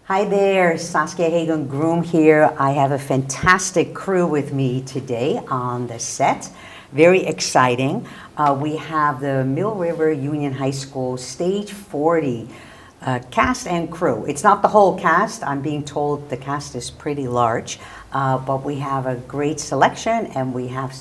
Hi there, Saskia Hagen Groom here. I have a fantastic crew with me today on the set. Very exciting. We have the Mill River Union High School Stage 40 cast and crew. It's not the whole cast. I'm being told the cast is pretty large, but we have a great selection, and we have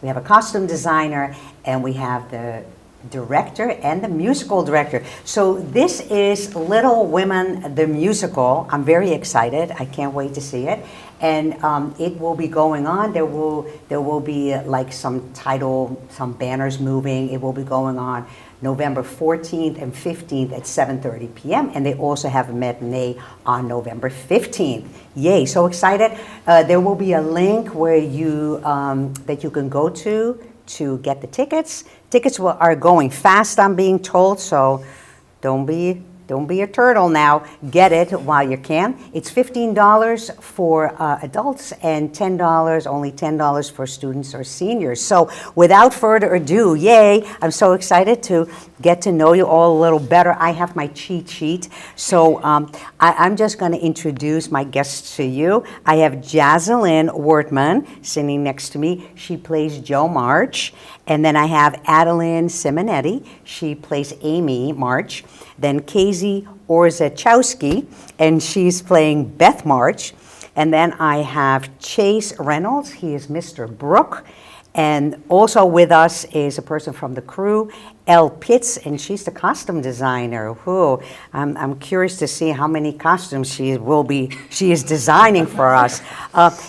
we have a costume designer, and we have the director and the musical director. So this is Little Women, the musical. I'm very excited. I can't wait to see it. And it will be going on. There will be like some banners moving. It will be going on November 14th and 15th at 7:30 p.m. And they also have a matinee on November 15th. Yay, so excited. There will be a link where that you can go to get the tickets. Tickets are going fast, I'm being told, so don't be a turtle now. Get it while you can. It's $15 for adults and only $10 for students or seniors. So without further ado, yay, I'm so excited to get to know you all a little better. I have my cheat sheet, so I'm just going to introduce my guests to you. I have Jazelyn Wortman sitting next to me. She plays Jo March. And then I have Adeline Simonetti. She plays Amy March. Then Casey Orzechowski, and she's playing Beth March. And then I have Chase Reynolds. He is Mr. Brooke. And also with us is a person from the crew, Elle Pitts, and she's the costume designer. Who I'm curious to see how many costumes she is designing for us.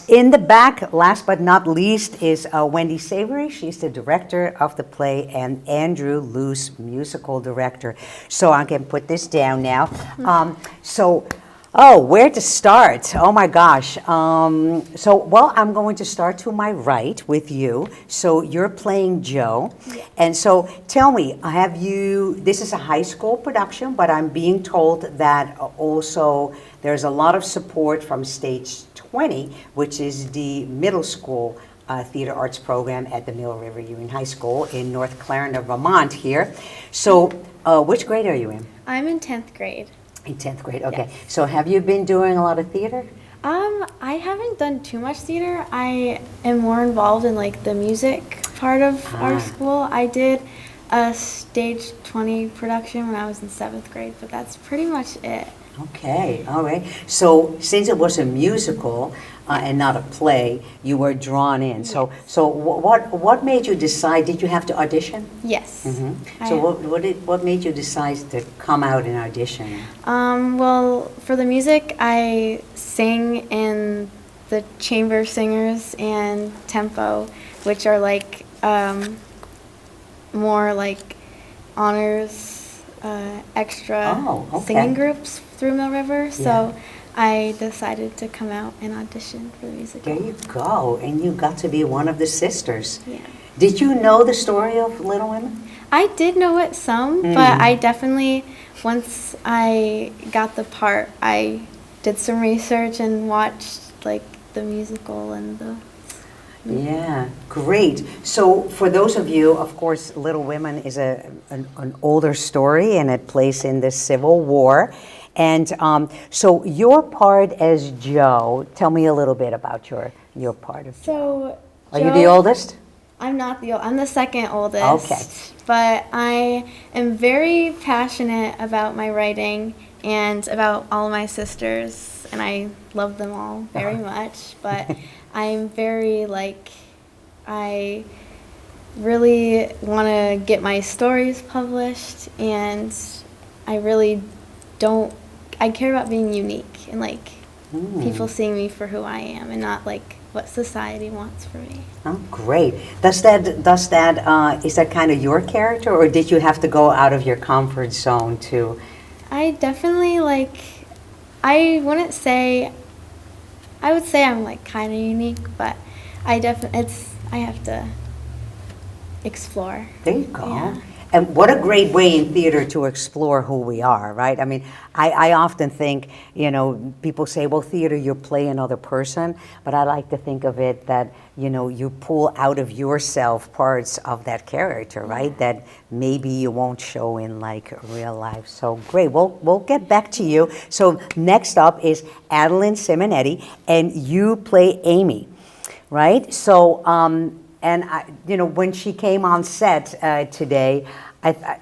In the back, last but not least, is Wendy Savory. She's the director of the play, and Andrew Luce, musical director. So I can put this down now. Where to start? Oh my gosh. I'm going to start to my right with you. So you're playing Jo. Yeah. And so tell me, this is a high school production, but I'm being told that also there's a lot of support from Stage 20, which is the middle school theater arts program at the Mill River Union High School in North Clarendon, Vermont here. So which grade are you in? I'm in 10th grade. In 10th grade, okay. Yes. So have you been doing a lot of theater? I haven't done too much theater. I am more involved in like the music part of our school. I did a Stage 20 production when I was in 7th grade, but that's pretty much it. Okay, all right. So since it was a musical and not a play, you were drawn in. So what made you decide? Did you have to audition? Yes. Mm-hmm. So what made you decide to come out and audition? Well, for the music, I sing in the chamber singers and tempo, which are like more like honors extra singing groups through Mill River. So I decided to come out and audition for the musical. There you go. And you got to be one of the sisters. Yeah. Did you know the story of Little Women? I did know it some, but I definitely, once I got the part, I did some research and watched like the musical and the... Yeah, great. So for those of you, of course, Little Women is an older story, and it plays in the Civil War. And so your part as Jo, tell me a little bit about your part of Jo. So, Are you the oldest? I'm not the oldest. I'm the second oldest. Okay. But I am very passionate about my writing and about all my sisters, and I love them all very much. But I'm very, I really want to get my stories published, and I really I care about being unique and, people seeing me for who I am and not, what society wants for me. Oh, great. Is that kind of your character, or did you have to go out of your comfort zone to... I definitely, I would say I'm, kind of unique, but I have to explore. There you go. Yeah. And what a great way in theater to explore who we are, right? I mean, I often think, you know, people say, well, theater, you play another person, but I like to think of it that, you know, you pull out of yourself parts of that character, right? That maybe you won't show in like real life. So great, we'll get back to you. So next up is Adeline Simonetti, and you play Amy, right? So, and I, you know, when she came on set today,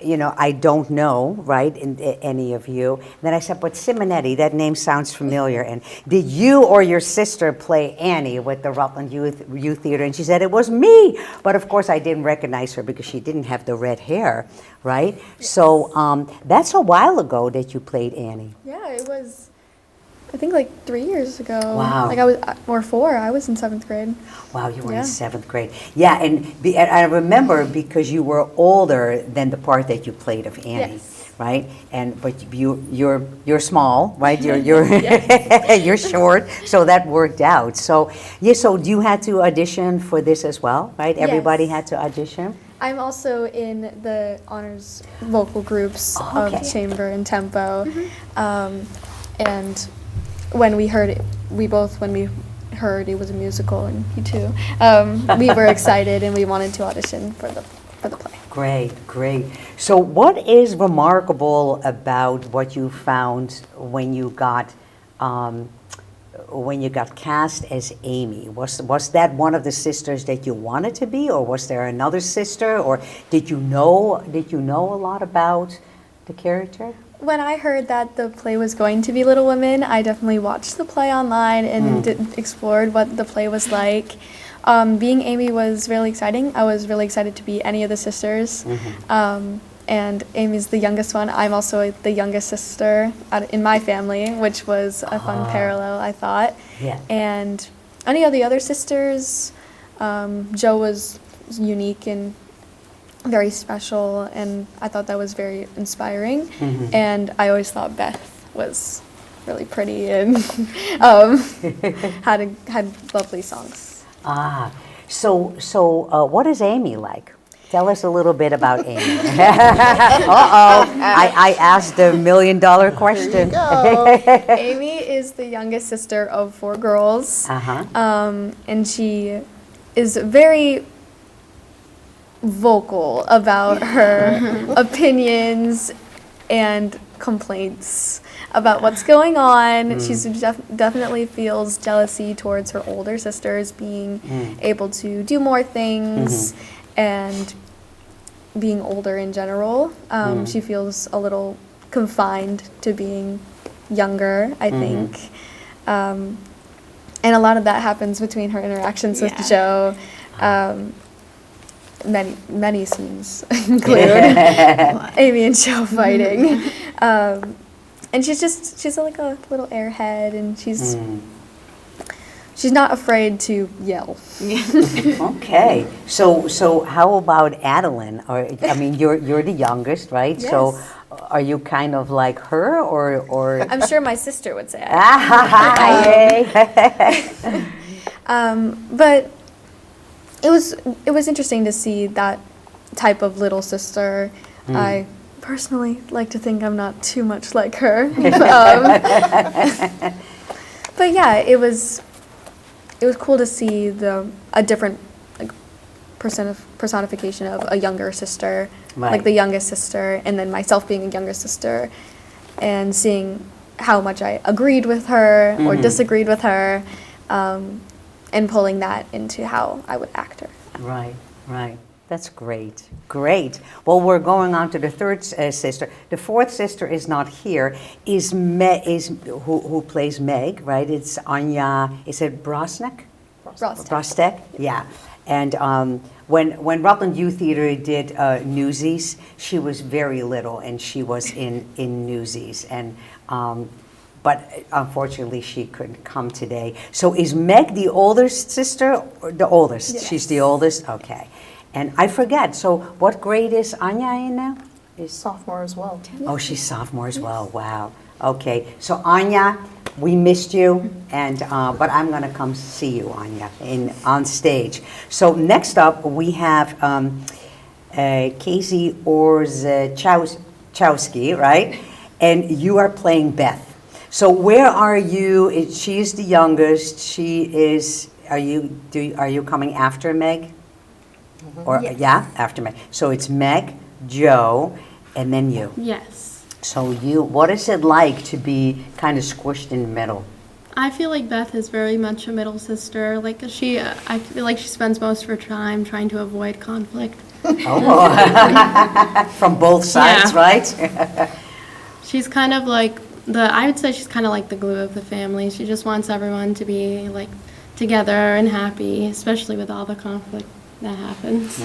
you know, I don't know, right, any of you. And then I said, but Simonetti, that name sounds familiar. And did you or your sister play Annie with the Rutland Youth Theater? And she said, it was me. But of course, I didn't recognize her because she didn't have the red hair, right? Yes. So that's a while ago that you played Annie. Yeah, it was, I think like 3 years ago. Wow. Like I was, or 4, I was in 7th grade. Wow, you were in 7th grade. Yeah, and I remember because you were older than the part that you played of Annie, yes. Right? And but you're small, right? You're you're short, so that worked out. So yeah, so you had to audition for this as well, right? Yes. Everybody had to audition. I'm also in the honors vocal groups of chamber and tempo, and when we heard it, when we heard it was a musical, and he too, we were excited and we wanted to audition for the play. Great. So what is remarkable about what you found when you got cast as Amy? Was that one of the sisters that you wanted to be, or was there another sister, or did you know a lot about the character? When I heard that the play was going to be Little Women, I definitely watched the play online and explored what the play was like. Being Amy was really exciting. I was really excited to be any of the sisters. And Amy's the youngest one. I'm also the youngest sister in my family, which was a fun parallel, I thought. Yeah. And any of the other sisters, Jo was unique and very special, and I thought that was very inspiring. And I always thought Beth was really pretty and had lovely songs. So what is Amy like? Tell us a little bit about Amy. I asked the $1 million question. There you go. Amy is the youngest sister of 4 girls, and she is very vocal about her opinions and complaints about what's going on. She's definitely feels jealousy towards her older sisters being able to do more things and being older in general. She feels a little confined to being younger, I think. And a lot of that happens between her interactions with Jo. Many scenes include Amy and Jo fighting. And she's like a little airhead, and she's not afraid to yell. Okay. So how about Adeline? Or I mean, you're the youngest, right? Yes. So are you kind of like her, or I'm sure my sister would say but it was interesting to see that type of little sister. I personally like to think I'm not too much like her. But yeah, it was cool to see a different personification of a younger sister, like the youngest sister, and then myself being a younger sister, and seeing how much I agreed with her or disagreed with her, and pulling that into how I would act her. Right. That's great. Well, we're going on to the third sister. The fourth sister is not here. Who plays Meg, right? It's Anya. Is it Brostek? Brostek. Yeah. And when Rutland Youth Theater did Newsies, she was very little, and she was in Newsies, and. But unfortunately, she couldn't come today. So is Meg the oldest sister, or the oldest? Yes. She's the oldest? Okay. And I forget, so what grade is Anya in now? Is sophomore as well. Oh, she's sophomore as well. Wow. Okay. So Anya, we missed you, and but I'm going to come see you, Anya, on stage. So next up, we have Casey Orzechowski, right? And you are playing Beth. So where are you? She's the youngest. She is. Are you coming after Meg? Or Yes. yeah, after Meg. So it's Meg, Joe, and then you. Yes. So what is it like to be kind of squished in the middle? I feel like Beth is very much a middle sister. Like I feel like she spends most of her time trying to avoid conflict. Oh, from both sides, Yeah. right? She's kind of like I would say she's kind of like the glue of the family. She just wants everyone to be like together and happy, especially with all the conflict that happens.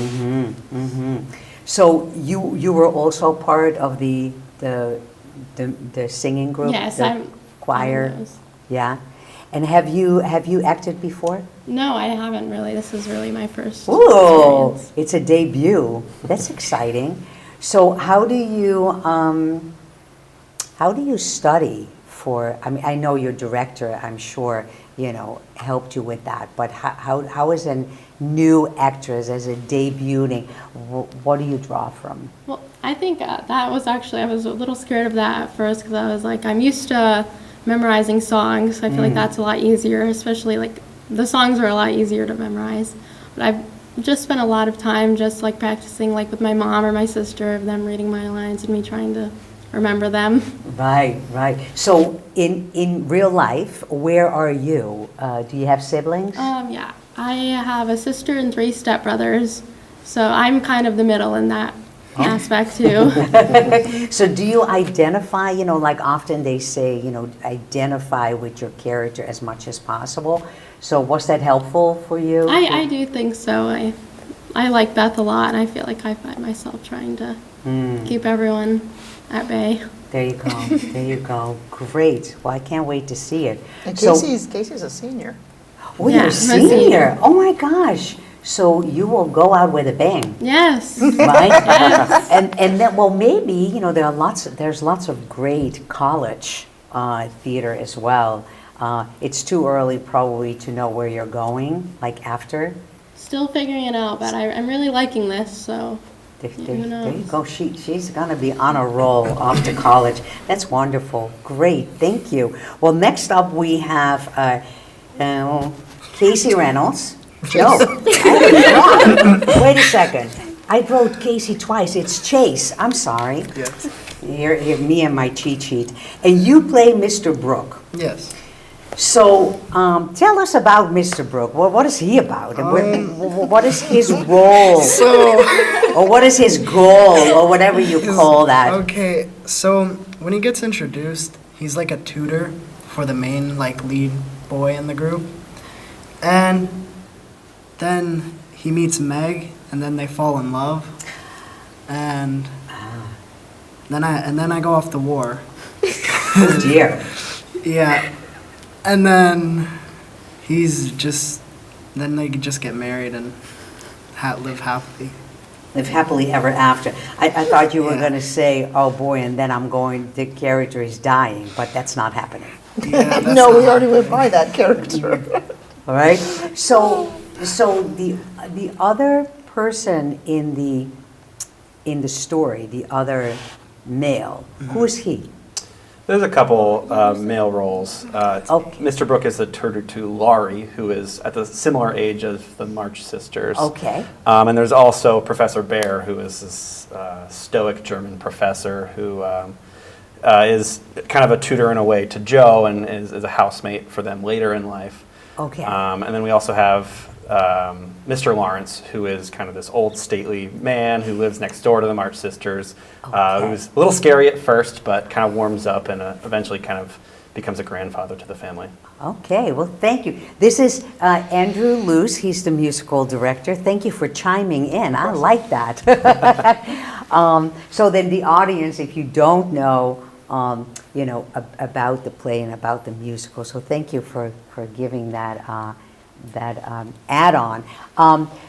So you were also part of the singing group? Yes, the I'm choir. those. Yeah. And have you acted before? No, I haven't really. This is really my first Ooh, experience. it's a debut. That's exciting. So how do you study for? I mean, I know your director, I'm sure, helped you with that. But how is a new actress as a debuting? What do you draw from? Well, I think that was actually, I was a little scared of that at first because I was like, I'm used to memorizing songs. I feel like that's a lot easier, especially like the songs are a lot easier to memorize. But I've just spent a lot of time just like practicing like with my mom or my sister of them reading my lines and me trying to remember them. Right. So in real life, where are you? Do you have siblings? Yeah, I have a sister and 3 stepbrothers, so I'm kind of the middle in that aspect too. So do you identify, like often they say, identify with your character as much as possible. So was that helpful for you? I do think so. I like Beth a lot, and I feel like I find myself trying to keep everyone at bay. There you go. There you go. Great. Well, I can't wait to see it. And So- Casey's a senior. Oh, Yeah, you're a I'm a senior. senior. Oh my gosh. So you will go out with a bang, Yes. right? And then, well, maybe there's lots of great college theater as well. It's too early probably to know where you're going, like after. Still figuring it out, but I'm really liking this, so There, who there you knows? go. She's gonna be on a roll off to college. That's wonderful. Great. Thank you. Well, next up we have Casey Reynolds. No, wait a second. I wrote Casey twice. It's Chase. I'm sorry. Yes. Here, me and my cheat sheet. And you play Mr. Brooke. Yes. So, tell us about Mr. Brooke. What is he about? And what is his role? So, Or what is his goal? Or whatever you call that. okay, so when he gets introduced, he's like a tutor for the main like lead boy in the group. And then he meets Meg and then they fall in love. And then I go off to war. Oh dear. Yeah. And then then they just get married and live happily. Live happily ever after. I thought you were Yeah. going to say, oh boy, and then the character is dying, but that's not happening. Yeah, that's No, we not- already went by that character. All right? So the other person in the story, the other male, who is he? There's a couple male roles. Okay. Mr. Brooke is the tutor to Laurie, who is at the similar age as the March sisters. Okay. And there's also Professor Bear, who is this stoic German professor who is kind of a tutor in a way to Joe and is a housemate for them later in life. Okay. And then we also have Mr. Lawrence, who is kind of this old stately man who lives next door to the March sisters, Okay. who's a little scary at first, but kind of warms up and eventually kind of becomes a grandfather to the family. Okay, well, thank you. This is Andrew Luce. He's the musical director. Thank you for chiming in. I like that. So then the audience, if you don't know, about the play and about the musical, so thank you for giving that add-on.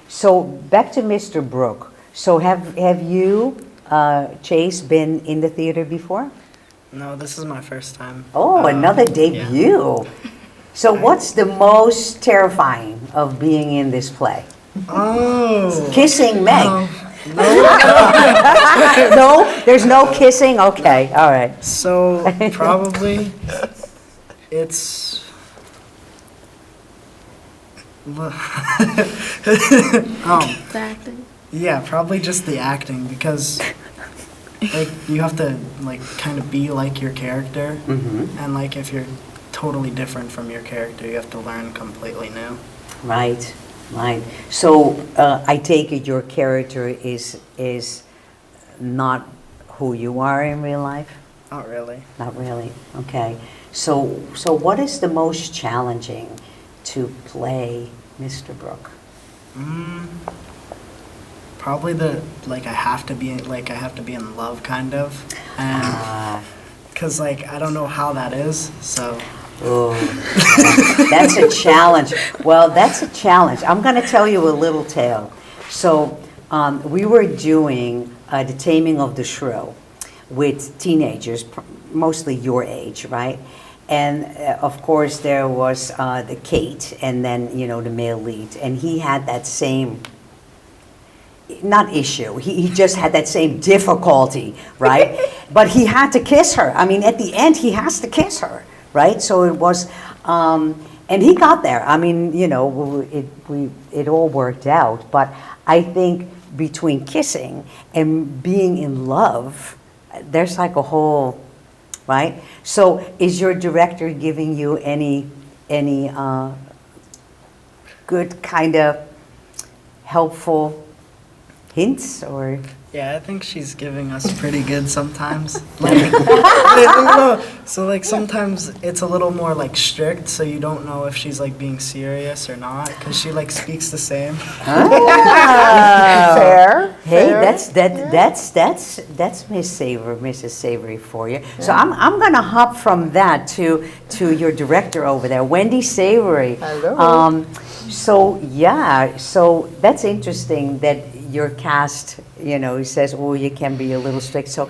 So back to Mr. Brooke. So have you, Chase, been in the theater before? No, this is my first time. Oh, another debut. So what's the most terrifying of being in this play? Oh. Kissing Meg. No, there's no kissing? Okay, all right. So probably it's It's acting. yeah, probably just the acting because like you have to like kind of be like your character, and like if you're totally different from your character, you have to learn completely new. Right, right. So I take it your character is not who you are in real life? Not really. Not really. Okay. So what is the most challenging to play Mr. Brooke? Probably the like I have to be in love kind of, and because like I don't know how that is, so. Oh, that's a challenge. Well, that's a challenge. I'm going to tell you a little tale. So we were doing The Taming of the Shrew with teenagers, mostly your age, right? And of course there was the Kate, and then the male lead, and he had that same. Not issue. He just had that same difficulty, right? But he had to kiss her. I mean, at the end, he has to kiss her, right? So it was, and he got there. I mean, it all worked out. But I think between kissing and being in love, there's like a whole, right? So is your director giving you any good kind of helpful hints or? Yeah, I think she's giving us pretty good sometimes. Like, so like sometimes it's a little more like strict, so you don't know if she's like being serious or not, because she like speaks the same. Fair. Hey, fair. that's Mrs. Savory for you. So I'm gonna hop from that to your director over there, Wendy Savory. Hello. So that's interesting that your cast, says, oh, you can be a little strict. So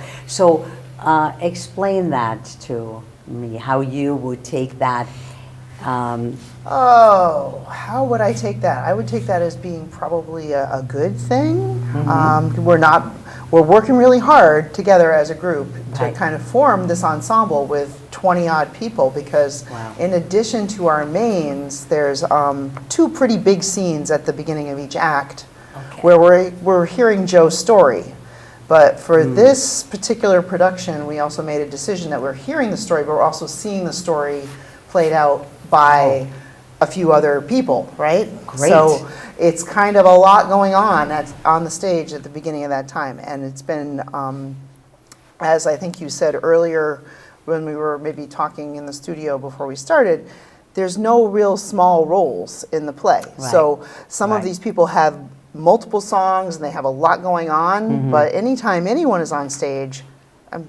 explain that to me, how you would take that. Oh, how would I take that? I would take that as being probably a good thing. We're working really hard together as a group to Right. kind of form this ensemble with 20 odd people, because Wow. in addition to our mains, there's two pretty big scenes at the beginning of each act Okay. where we're hearing Joe's story. But for this particular production, we also made a decision that we're hearing the story, but we're also seeing the story played out by a few other people, right? Great. So it's kind of a lot going on on the stage at the beginning of that time. And it's been, as I think you said earlier when we were maybe talking in the studio before we started, there's no real small roles in the play. Right. So some Right. of these people have multiple songs and they have a lot going on, but anytime anyone is on stage,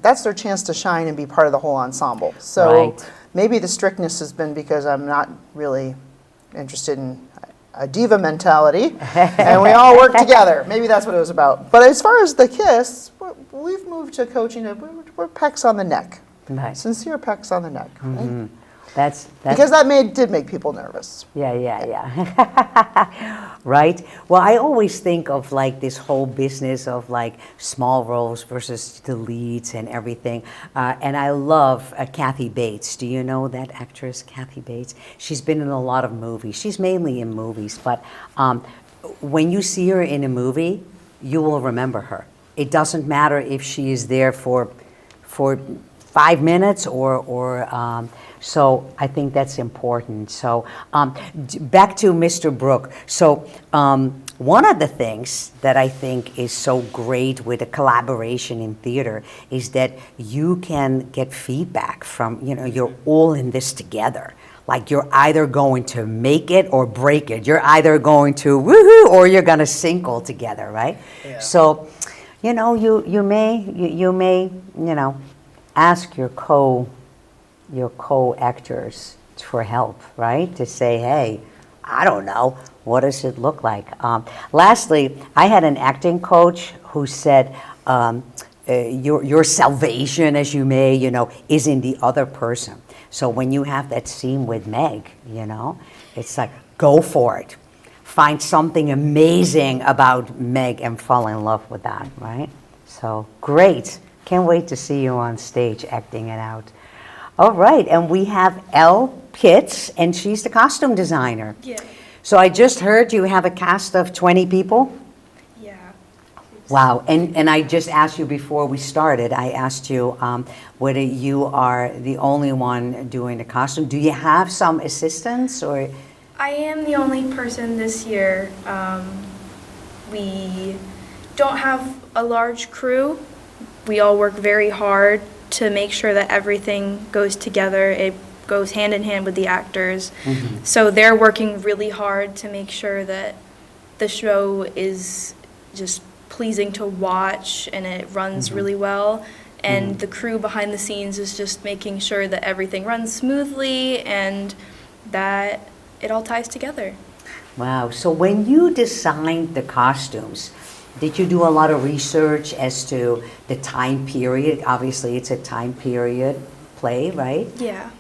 that's their chance to shine and be part of the whole ensemble. So Right. maybe the strictness has been because I'm not really interested in a diva mentality, and we all work together. Maybe that's what it was about. But as far as the kiss, we've moved to coaching. We're pecks on the neck, Nice. sincere pecks on the neck, right? That's Because that did make people nervous. Yeah. Right? Well, I always think of like this whole business of like small roles versus the leads and everything. And I love Kathy Bates. Do you know that actress, Kathy Bates? She's been in a lot of movies. She's mainly in movies, but when you see her in a movie, you will remember her. It doesn't matter if she is there for 5 minutes or so I think that's important. So back to Mr. Brooke. So one of the things that I think is so great with a collaboration in theater is that you can get feedback from, you're all in this together. Like you're either going to make it or break it. You're either going to woohoo or you're going to sink all together, right? Yeah. So, you may ask your co-actors for help, right? To say, hey, I don't know, what does it look like? Lastly, I had an acting coach who said, your salvation, as you may, is in the other person. So when you have that scene with Meg, it's like, go for it. find something amazing about Meg and fall in love with that, right? So great. Can't wait to see you on stage acting it out. All right, and we have Elle Pitts, and she's the costume designer. Yeah. So I just heard you have a cast of 20 people? Yeah. Wow, and I just asked you before we started, I asked you whether you are the only one doing the costume. Do you have some assistants or? I am the only person this year. We don't have a large crew. We all work very hard to make sure that everything goes together. It goes hand in hand with the actors. So they're working really hard to make sure that the show is just pleasing to watch and it runs really well. And the crew behind the scenes is just making sure that everything runs smoothly and that it all ties together. Wow, so when you designed the costumes, did you do a lot of research as to the time period? Obviously, it's a time period play, right? Yeah.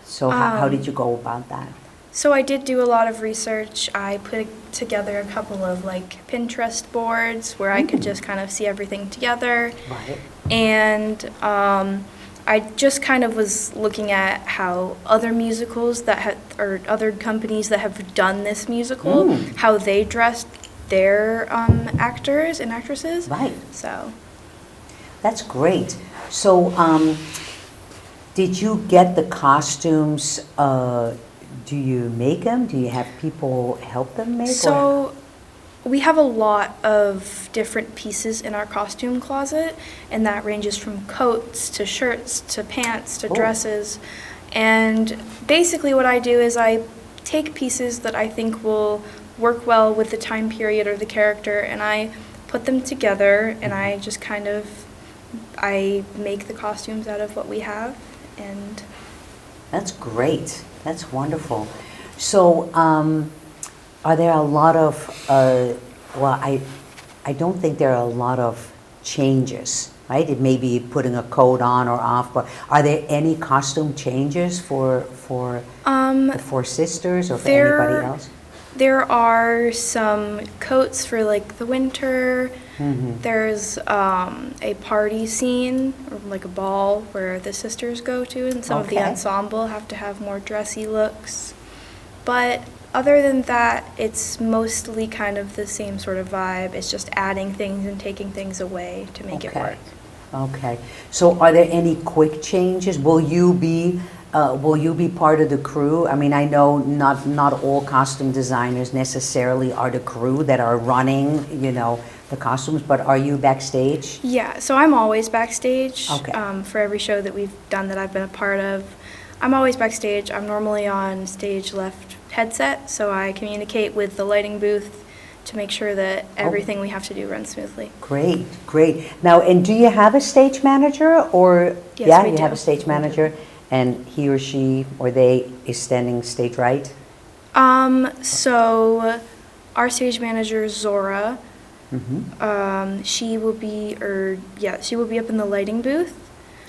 So how did you go about that? So I did do a lot of research. I put together a couple of like Pinterest boards where I could just kind of see everything together. Right. And I just kind of was looking at how other musicals or other companies that have done this musical, how they dressed their actors and actresses. Right. So. That's great. So did you get the costumes, do you make them? Do you have people help them make? So we have a lot of different pieces in our costume closet, and that ranges from coats to shirts to pants to dresses. And basically what I do is I take pieces that I think will work well with the time period or the character, and I put them together, and I just I make the costumes out of what we have. And That's great. That's wonderful. So, are there a lot of, I don't think there are a lot of changes, right? It may be putting a coat on or off, but are there any costume changes for the four sisters or for anybody else? there are some coats for like the winter. There's a party scene, or like a ball where the sisters go to, and some of the Okay. ensemble have to have more dressy looks. But other than that, it's mostly kind of the same sort of vibe. It's just adding things and taking things away to make it work. Okay. So are there any quick changes? Will you be part of the crew? I mean, I know not all costume designers necessarily are the crew that are running, the costumes, but are you backstage? Yeah, so I'm always backstage. Okay. For every show that we've done that I've been a part of. I'm always backstage. I'm normally on stage left headset, so I communicate with the lighting booth to make sure that everything we have to do runs smoothly. Great, great. Now, and do you have a stage manager or? Yes, Yeah, we you have do. a stage manager, and he or she or they is standing stage right? So our stage manager, Zora, she will be up in the lighting booth.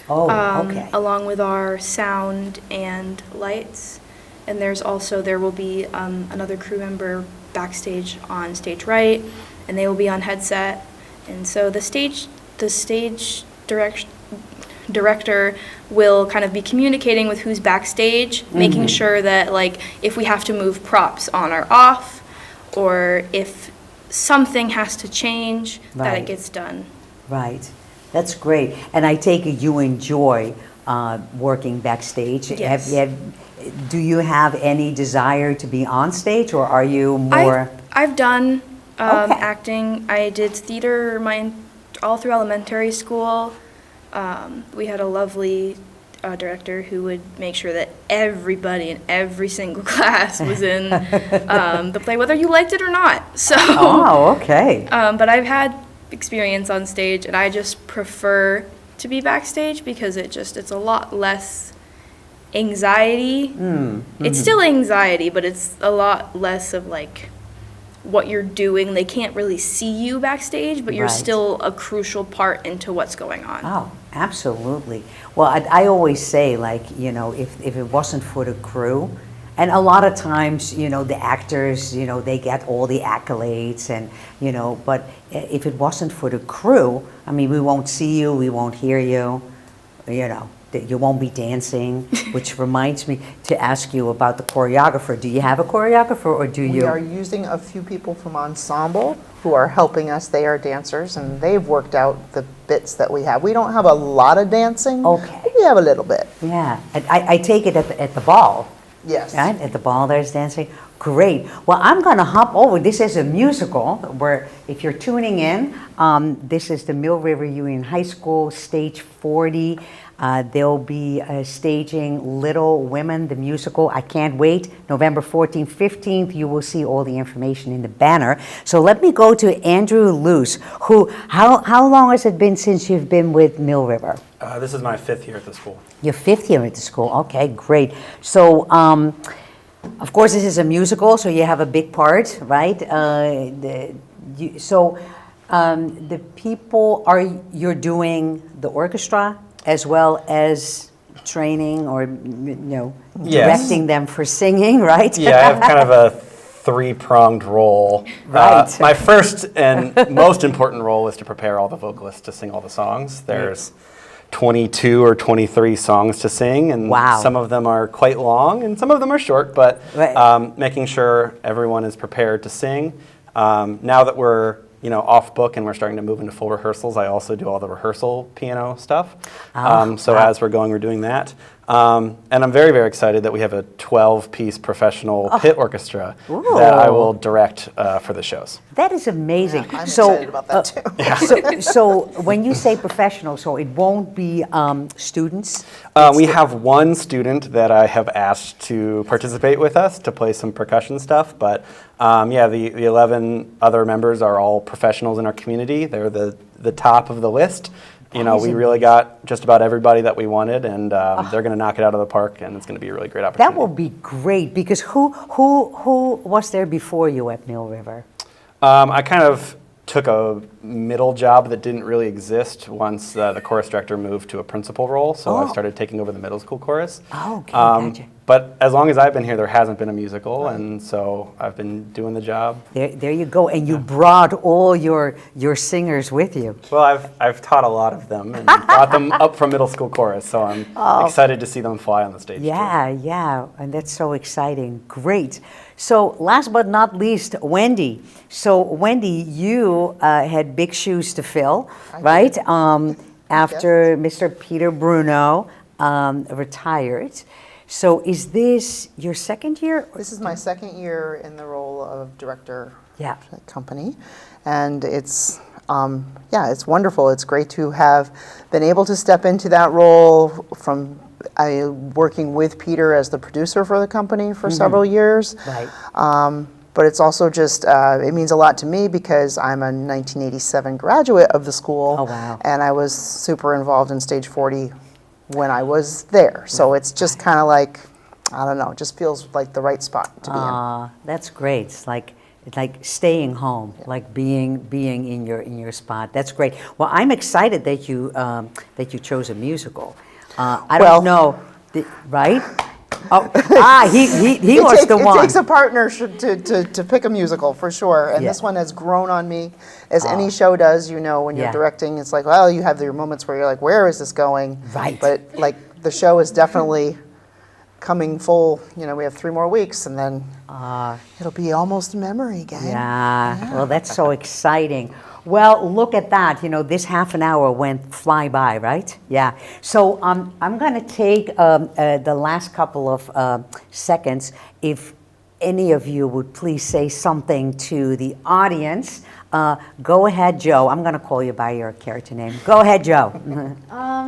Oh, okay. Along with our sound and lights. And there will be another crew member backstage on stage right, and they will be on headset. And so the stage director will kind of be communicating with who's backstage, making sure that like if we have to move props on or off, or if something has to change, that Right. it gets done. Right. That's great. And I take it you enjoy working backstage. Yes. Do you have any desire to be on stage, or are you more? I've done Okay. acting. I did theater all through elementary school. We had a lovely director who would make sure that everybody in every single class was in the play, whether you liked it or not. So, Oh, okay. but I've had experience on stage, and I just prefer to be backstage because it's a lot less anxiety. It's still anxiety, but it's a lot less of like what you're doing. They can't really see you backstage, but you're Right. still a crucial part into what's going on. Oh, absolutely. Well, I always say, like, if it wasn't for the crew, And a lot of times, the actors, they get all the accolades and, but if it wasn't for the crew, I mean, we won't see you, we won't hear you, that you won't be dancing, which reminds me to ask you about the choreographer. Do you have a choreographer or do you? We are using a few people from Ensemble who are helping us. They are dancers, and they've worked out the bits that we have. We don't have a lot of dancing. Okay. But we have a little bit. Yeah, I take it at the ball. Yes. Right? At the ball, there's dancing. Great. Well, I'm going to hop over. This is a musical where, if you're tuning in, this is the Mill River Union High School, stage 40. They'll be staging Little Women, the musical. I can't wait. November 14th, 15th. You will see all the information in the banner. So let me go to Andrew Luce, how long has it been since you've been with Mill River? This is my 5th year at the school. Your 5th year at the school. Okay, great. So, of course, this is a musical, so you have a big part, right? The people you're doing the orchestra as well as training or Yes. directing them for singing, right? Yeah, I have kind of a 3-pronged role. Right. My first and most important role is to prepare all the vocalists to sing all the songs. There's 22 or 23 songs to sing, and Wow. some of them are quite long and some of them are short, but Right. making sure everyone is prepared to sing. Now that we're off book and we're starting to move into full rehearsals, I also do all the rehearsal piano stuff. So wow. as we're going, we're doing that. And I'm very, very excited that we have a 12-piece professional pit orchestra that I will direct for the shows. That is amazing. I'm excited about that too. So when you say professional, so it won't be students? We have one student that I have asked to participate with us to play some percussion stuff, but the 11 other members are all professionals in our community. They're the top of the list. We really got just about everybody that we wanted, and they're going to knock it out of the park, and it's going to be a really great opportunity. That will be great, because who was there before you at Mill River? I kind of took a middle job that didn't really exist once the chorus director moved to a principal role, so I started taking over the middle school chorus. Oh, okay, gotcha. But as long as I've been here, there hasn't been a musical, and so I've been doing the job. There you go, and you brought all your singers with you. Well, I've taught a lot of them and brought them up from middle school chorus, so I'm excited to see them fly on the stage. Yeah, and that's so exciting. Great. So last but not least, Wendy. So Wendy, you had big shoes to fill, right? After Mr. Peter Bruno retired. So is this your second year? This is my second year in the role of director Yeah. of the company, and it's wonderful. It's great to have been able to step into that role from working with Peter as the producer for the company for several years. Right. But it's also just, it means a lot to me because I'm a 1987 graduate of the school. Oh, wow. And I was super involved in Stage 40 when I was there. So it's just kind of like, I don't know, it just feels like the right spot to be in. That's great. It's like staying home, like being in your spot. That's great. Well, I'm excited that you chose a musical. I don't know, right? He was the one. It takes a partner to pick a musical, for sure. And this one has grown on me, as any show does. When you're directing, it's like, well, you have your moments where you're like, where is this going? Right. But like the show is definitely coming full. We have 3 more weeks, and then it'll be almost a memory, gang. Yeah. Well, that's so exciting. Well, look at that. This half an hour went fly by, right? Yeah. So I'm going to take the last couple of seconds. If any of you would please say something to the audience. Go ahead, Joe. I'm going to call you by your character name. Go ahead, Joe.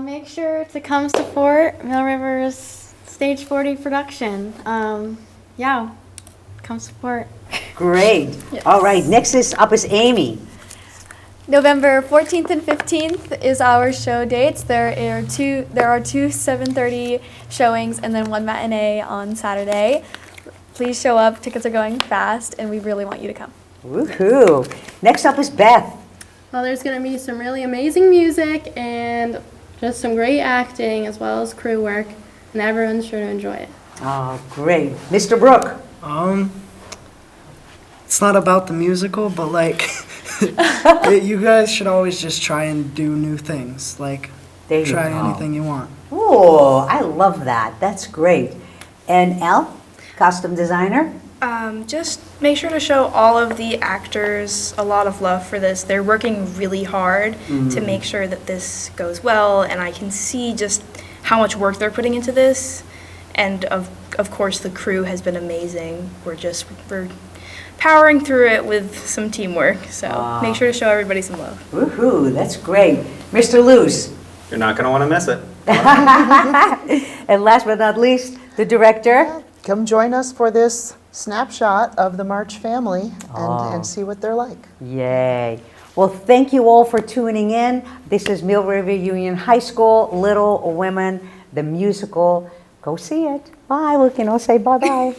Make sure to come support Mill River's Stage 40 production. Come support. Great. All right. Next up is Amy. November 14th and 15th is our show dates. There are two 7:30 showings and then 1 matinee on Saturday. Please show up. Tickets are going fast, and we really want you to come. Woohoo. Next up is Beth. Well, there's going to be some really amazing music and just some great acting as well as crew work, and everyone's sure to enjoy it. Oh, great. Mr. Brook? It's not about the musical, but like, you guys should always just try and do new things. Like, There you try go. anything you want. Oh, I love that. That's great. And Al, costume designer? Just make sure to show all of the actors a lot of love for this. They're working really hard to make sure that this goes well, and I can see just how much work they're putting into this. And of course, the crew has been amazing. We're powering through it with some teamwork. So make sure to show everybody some love. Woohoo, that's great. Mr. Luce? You're not going to want to miss it. And last but not least, the director? Come join us for this snapshot of the March family and see what they're like. Yay. Well, thank you all for tuning in. This is Mill River Union High School, Little Women, the musical. Go see it. Bye. We can all say bye-bye.